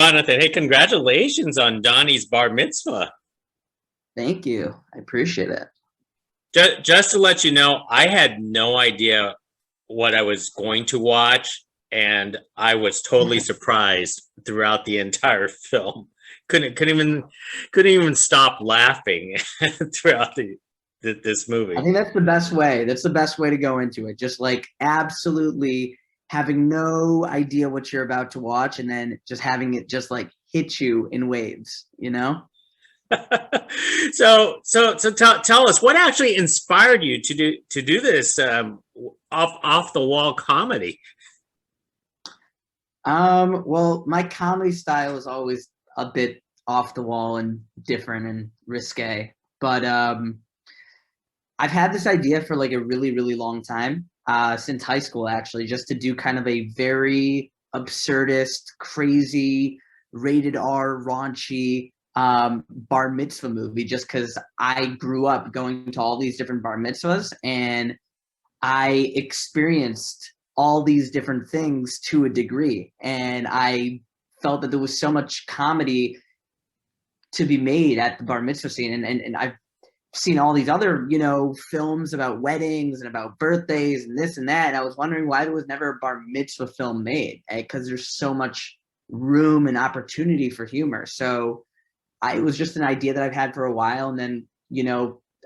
Jonathan. Hey, congratulations on Donny's bar mitzvah. Thank you. I appreciate it. Just to let you know, I had no idea what I was going to watch, and I was totally surprised throughout the entire film. Couldn't even stop laughing throughout this I movie. think that's the best way. That's the best way to go into it. Just like absolutely having no idea what you're about to watch and then just having it just like hit you in waves, you know? So tell us what actually inspired you to do this off the wall comedy. Well, my comedy style is always a bit off the wall and different and risque. But I've had this idea for like a really, really long time, since high school actually, just to do kind of a very absurdist, crazy, rated R, raunchy bar mitzvah movie, just because I grew up going to all these different bar mitzvahs and I experienced all these different things to a degree. And I felt that there was so much comedy to be made at the bar mitzvah scene. And I've seen all these other, films about weddings and about birthdays and this and that. And I was wondering why there was never a bar mitzvah film made, because there's so much room and opportunity for humor. So it was just an idea that I've had for a while. And then,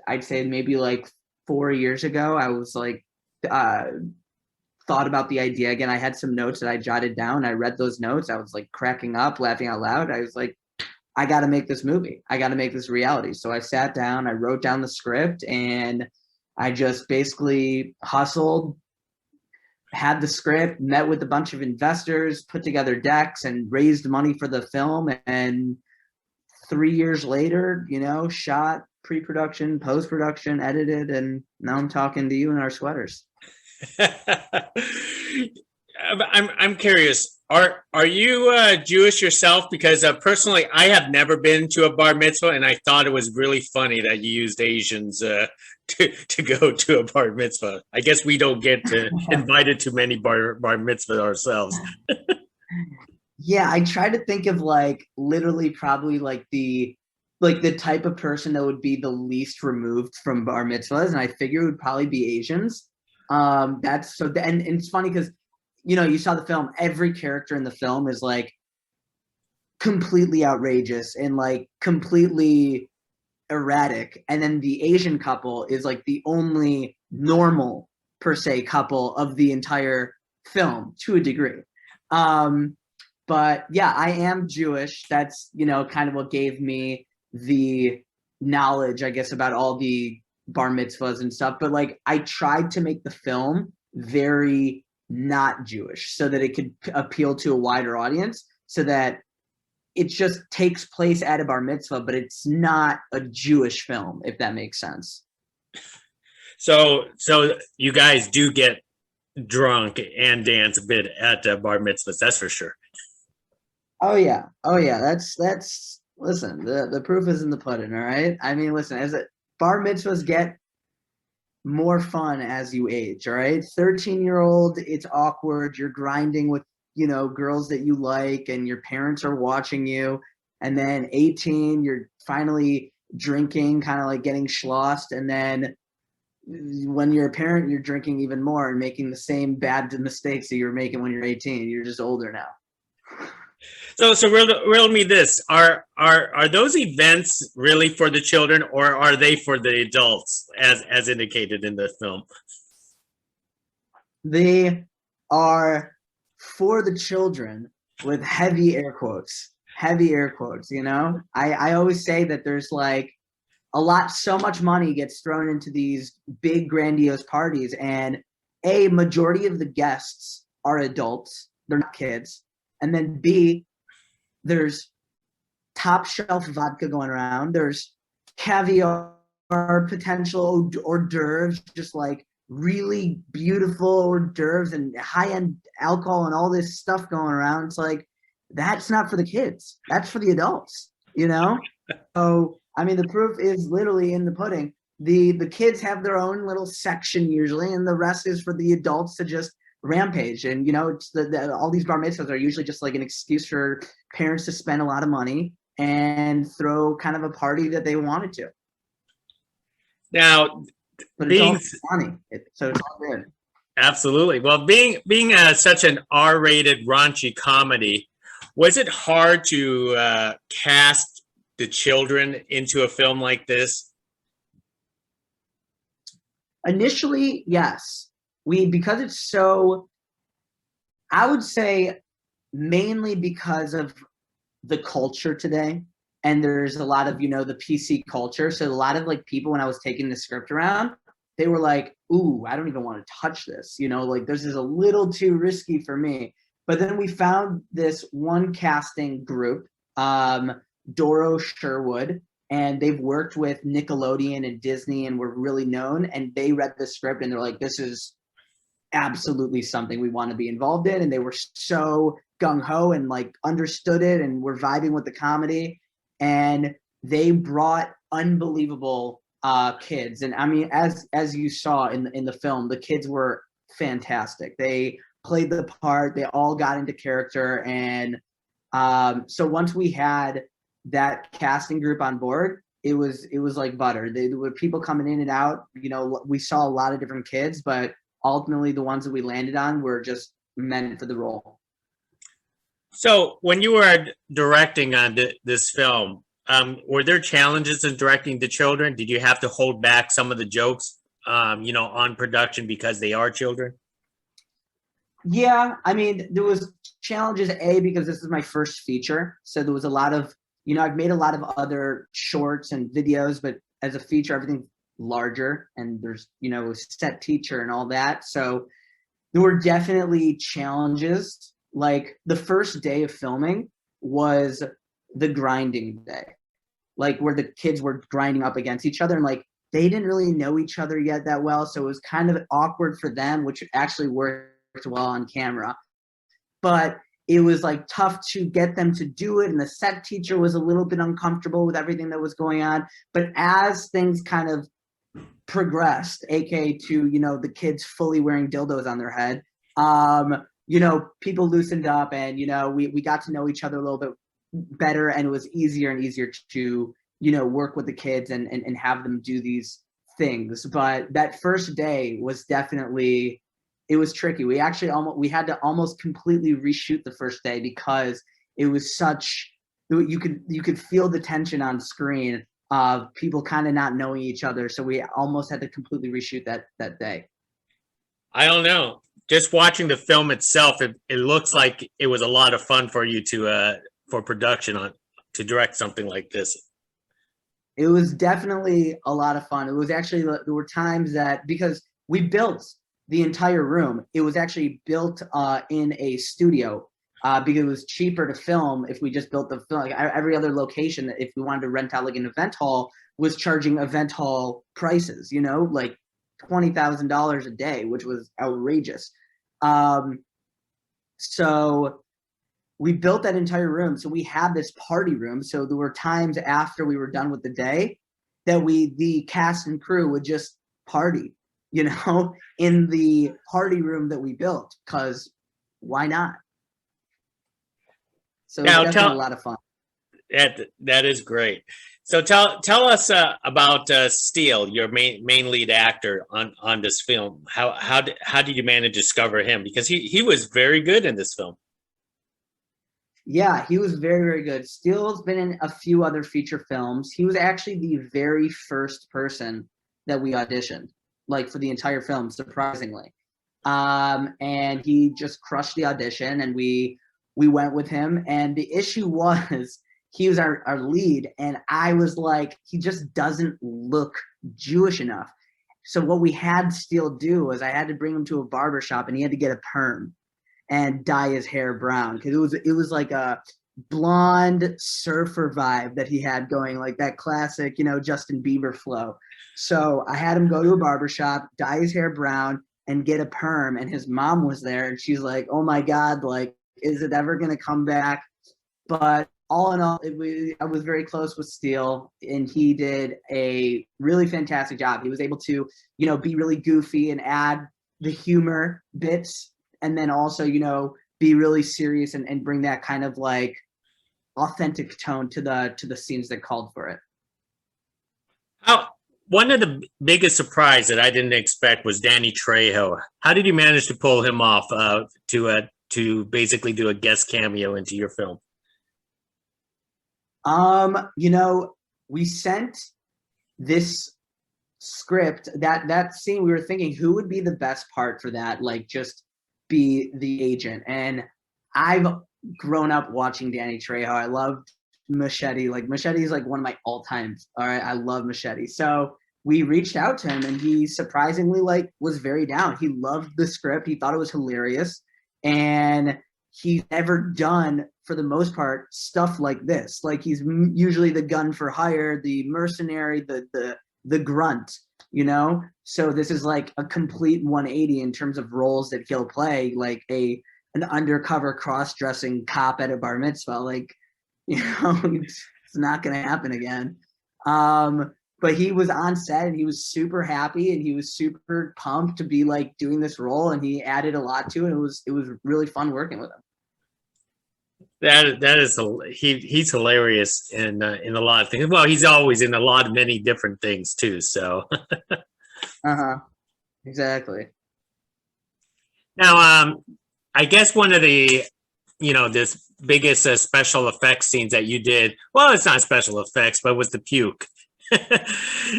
I'd say maybe like 4 years ago, I was like, thought about the idea again. I had some notes that I jotted down. I read those notes. I was like cracking up, laughing out loud. I was like, I got to make this movie. I got to make this reality. So I sat down, I wrote down the script, and I just basically hustled, had the script, met with a bunch of investors, put together decks, and raised money for the film. And 3 years later, shot, pre-production, post-production, edited, and now I'm talking to you in our sweaters. I'm curious. Are you Jewish yourself? Because personally, I have never been to a bar mitzvah, and I thought it was really funny that you used Asians to go to a bar mitzvah. I guess we don't get invited to many bar mitzvahs ourselves. Yeah, I try to think of like literally probably like the type of person that would be the least removed from bar mitzvahs, and I figure it would probably be Asians. That's so, and it's funny because you saw the film. Every character in the film is like completely outrageous and like completely erratic, and then the Asian couple is like the only normal per se couple of the entire film to a degree. Um, but yeah, I am Jewish. That's kind of what gave me the knowledge, I guess, about all the bar mitzvahs and stuff. But like, I tried to make the film very not Jewish so that it could appeal to a wider audience, so that it just takes place at a bar mitzvah, but it's not a Jewish film, if that makes sense. So you guys do get drunk and dance a bit at bar mitzvahs. That's for sure. Oh yeah. That's listen. The proof is in the pudding. All right. I mean, listen. As a bar mitzvahs get more fun as you age. All right. 13-year-old, it's awkward. You're grinding with girls that you like, and your parents are watching you. And then 18, you're finally drinking, kind of like getting schlossed. And then when you're a parent, you're drinking even more and making the same bad mistakes that you were making when you're 18. You're just older now. So riddle me this: are those events really for the children, or are they for the adults, as indicated in the film? They are for the children with heavy air quotes. Heavy air quotes, I always say that there's like so much money gets thrown into these big grandiose parties, and a majority of the guests are adults. They're not kids. And then B, there's top shelf vodka going around. There's caviar, potential hors d'oeuvres, just like really beautiful hors d'oeuvres and high end alcohol and all this stuff going around. It's like, that's not for the kids. That's for the adults, So, I mean, the proof is literally in the pudding. The kids have their own little section usually, and the rest is for the adults to just rampage. And you know, it's all these bar mitzvahs are usually just like an excuse for parents to spend a lot of money and throw kind of a party that they wanted to. Now, But it's being all funny, so it's all good. absolutely well, being such an R-rated raunchy comedy, was it hard to cast the children into a film like this? Initially, yes. Because it's so, I would say mainly because of the culture today. And there's a lot of, you know, the PC culture. So a lot of like people, when I was taking the script around, they were like, ooh, I don't even want to touch this. You know, like this is a little too risky for me. But then we found this one casting group, Doro Sherwood, and they've worked with Nickelodeon and Disney and were really known. And they read the script and they're like, this is absolutely something we want to be involved in. And they were so gung-ho and like understood it and were vibing with the comedy. And they brought unbelievable kids. And I mean, as you saw in the film, the kids were fantastic. They played the part, they all got into character. And so once we had that casting group on board, it was like butter. There were people coming in and out. You know, we saw a lot of different kids, but ultimately the ones that we landed on were just meant for the role. So when you were directing on this film, were there challenges in directing the children? Did you have to hold back some of the jokes, you know, on production because they are children? Yeah, I mean, there was challenges, because this is my first feature. So there was a lot of, you know, I've made a lot of other shorts and videos, but as a feature, everything's larger and there's, you know, a set teacher and all that. So there were definitely challenges. Like the first day of filming was the grinding day, like where the kids were grinding up against each other and like they didn't really know each other yet that well. So it was kind of awkward for them, which actually worked well on camera. But it was like tough to get them to do it. And the set teacher was a little bit uncomfortable with everything that was going on. But as things kind of progressed, aka to, you know, the kids fully wearing dildos on their head, you know, people loosened up and, you know, we got to know each other a little bit better, and it was easier and easier to, you know, work with the kids and have them do these things. But that first day was definitely, it was tricky. We had to almost completely reshoot the first day because it was such, you could feel the tension on screen of people kind of not knowing each other. So we almost had to completely reshoot that day. I don't know. Just watching the film itself, it looks like it was a lot of fun for you to for production to direct something like this. It was definitely a lot of fun. It was actually, there were times that, because we built the entire room, it was actually built in a studio because it was cheaper to film if we just built the film. Like every other location, if we wanted to rent out like an event hall, was charging event hall prices, you know, like $20,000 a day, which was outrageous. So we built that entire room. So we had this party room. So there were times after we were done with the day that the cast and crew would just party, you know, in the party room that we built, because why not? So Now, it's definitely a lot of fun. That is great. So tell us about Steele, your main lead actor on this film. How did you manage to discover him? Because he was very good in this film. Yeah, he was very, very good. Steele's been in a few other feature films. He was actually the very first person that we auditioned, like for the entire film, surprisingly. And he just crushed the audition, and we went with him. And the issue was he was our lead, and I was like, he just doesn't look Jewish enough. So what we had Steele do was I had to bring him to a barber shop, and he had to get a perm and dye his hair brown, because it was like a blonde surfer vibe that he had going, like that classic, you know, Justin Bieber flow. So I had him go to a barbershop, dye his hair brown, and get a perm. And his mom was there, and she's like, oh my God, like, is it ever going to come back? But all in all, I was very close with Steele, and he did a really fantastic job. He was able to, you know, be really goofy and add the humor bits and then also, you know, be really serious and bring that kind of like authentic tone to the scenes that called for it. One of the biggest surprise that I didn't expect was Danny Trejo. How did you manage to pull him off to basically do a guest cameo into your film? You know, we sent this script, that scene, we were thinking who would be the best part for that, like just be the agent. And I've grown up watching Danny Trejo. I loved Machete. Like Machete is like one of my all-time. All right, I love Machete. So we reached out to him, and he surprisingly like was very down. He loved the script. He thought it was hilarious, and he's never done, for the most part, stuff like this. Like he's usually the gun for hire, the mercenary, the grunt, you know. So this is like a complete 180 in terms of roles that he'll play, like an undercover cross-dressing cop at a bar mitzvah. Like, you know, it's not gonna happen again. But he was on set and he was super happy and he was super pumped to be like doing this role, and he added a lot to it. It was really fun working with him. That is he's hilarious in a lot of things. Well, he's always in a lot of many different things too. So, exactly. Now, I guess one of the, you know, this biggest special effects scenes that you did. Well, it's not special effects, but it was the puke.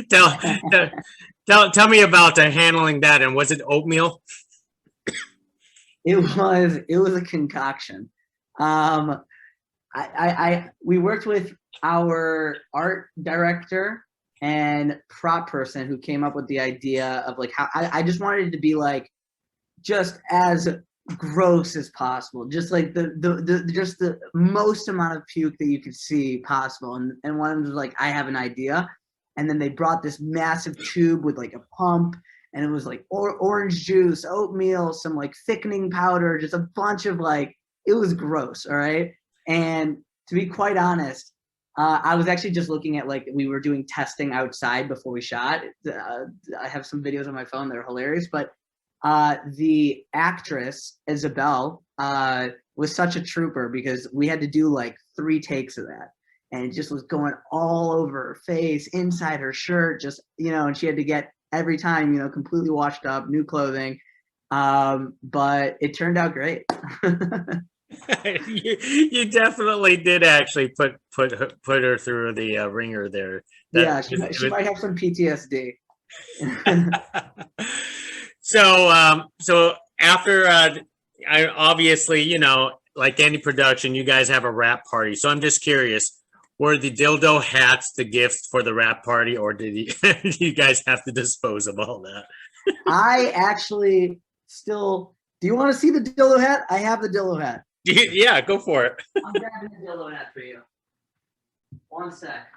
tell me about handling that, and was it oatmeal? It was a concoction. We worked with our art director and prop person who came up with the idea of like how I just wanted it to be like just as gross as possible, just like the most amount of puke that you could see possible. And one of them was like, I have an idea. And then they brought this massive tube with like a pump, and it was like orange juice, oatmeal, some like thickening powder, just a bunch of like, it was gross. All right. And to be quite honest, I was actually just looking at, like, we were doing testing outside before we shot. I have some videos on my phone that are hilarious, but the actress, Isabel, was such a trooper because we had to do like 3 takes of that. And it just was going all over her face, inside her shirt, just, you know, and she had to get every time, you know, completely washed up, new clothing. But it turned out great. you definitely did actually put her through the ringer there. Yeah, she might have some PTSD. So after I obviously, you know, like any production, you guys have a wrap party. So I'm just curious, were the dildo hats the gift for the wrap party, or did you guys have to dispose of all that? I actually still. Do you want to see the dildo hat? I have the dildo hat. Yeah, go for it. I'm grabbing the dildo hat for you. One sec.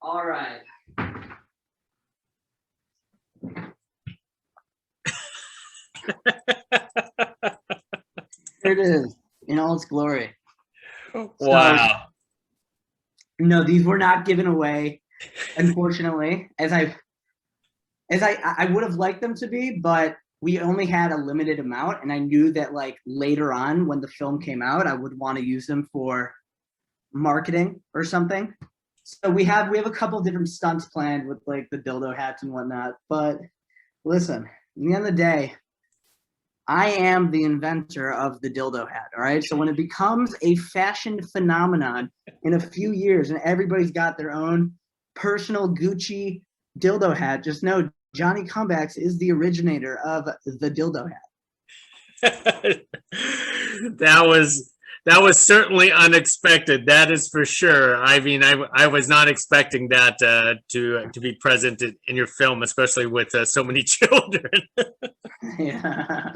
All right. Here it is in all its glory. Wow. So, no, these were not given away, unfortunately, as I would have liked them to be, but we only had a limited amount, and I knew that like later on when the film came out, I would want to use them for marketing or something. So we have a couple of different stunts planned with like the dildo hats and whatnot. But listen, at the end of the day, I am the inventor of the dildo hat. All right. So when it becomes a fashion phenomenon in a few years and everybody's got their own personal Gucci dildo hat, just know Johnny Comebacks is the originator of the dildo hat. That was certainly unexpected. That is for sure. I mean, I was not expecting that to be present in your film, especially with so many children. Yeah.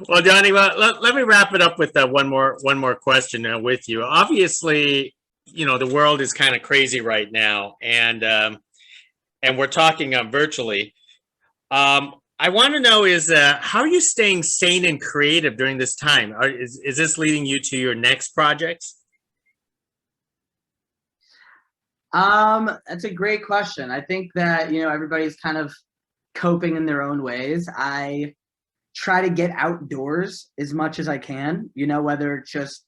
Well, Donny, let me wrap it up with one more question with you. Obviously, the world is kind of crazy right now, and we're talking virtually. I want to know is how are you staying sane and creative during this time? Is this leading you to your next projects? That's a great question. I think that, everybody's kind of coping in their own ways. I try to get outdoors as much as I can, whether it's just,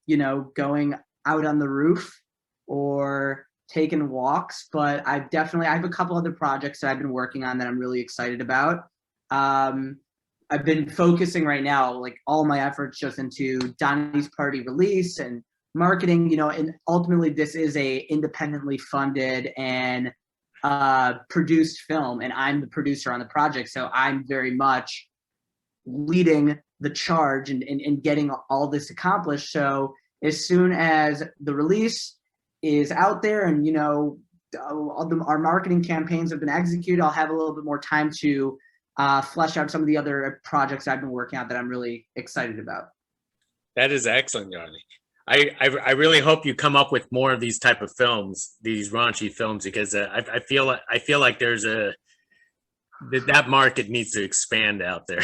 going out on the roof or taking walks. But I have a couple other projects that I've been working on that I'm really excited about. I've been focusing right now, like all my efforts just into Donny's party release and marketing, and ultimately this is a independently funded and produced film, and I'm the producer on the project. So I'm very much leading the charge and getting all this accomplished. So as soon as the release is out there and, our marketing campaigns have been executed, I'll have a little bit more time to flesh out some of the other projects I've been working on that I'm really excited about. That is excellent, Donny. I really hope you come up with more of these type of films, these raunchy films, because I feel like there's that market needs to expand out there.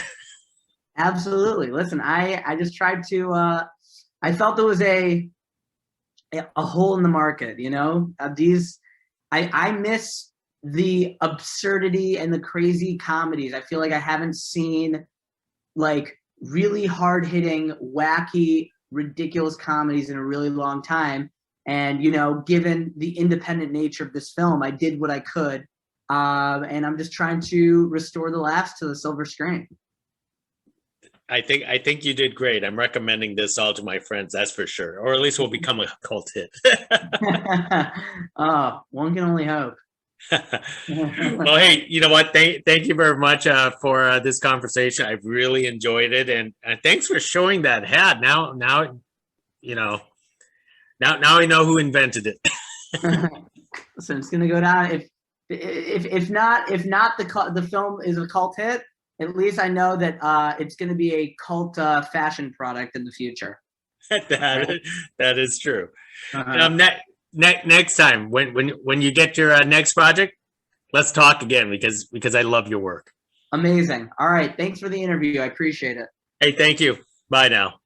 Absolutely. Listen, I just tried to. I felt there was a hole in the market. I miss the absurdity and the crazy comedies. I feel like I haven't seen like really hard hitting, wacky, ridiculous comedies in a really long time. And, given the independent nature of this film, I did what I could. And I'm just trying to restore the laughs to the silver screen. I think you did great. I'm recommending this all to my friends, that's for sure. Or at least we'll become a cult hit. Oh, one can only hope. Well, hey, you know what? Thank you very much for this conversation. I've really enjoyed it, and thanks for showing that hat. Now, now I know who invented it. So it's gonna go down. If not the film is a cult hit, at least I know that it's gonna be a cult fashion product in the future. That is true. Next time when you get your next project, let's talk again because I love your work. Amazing. All right. Thanks for the interview. I appreciate it. Hey, thank you. Bye now.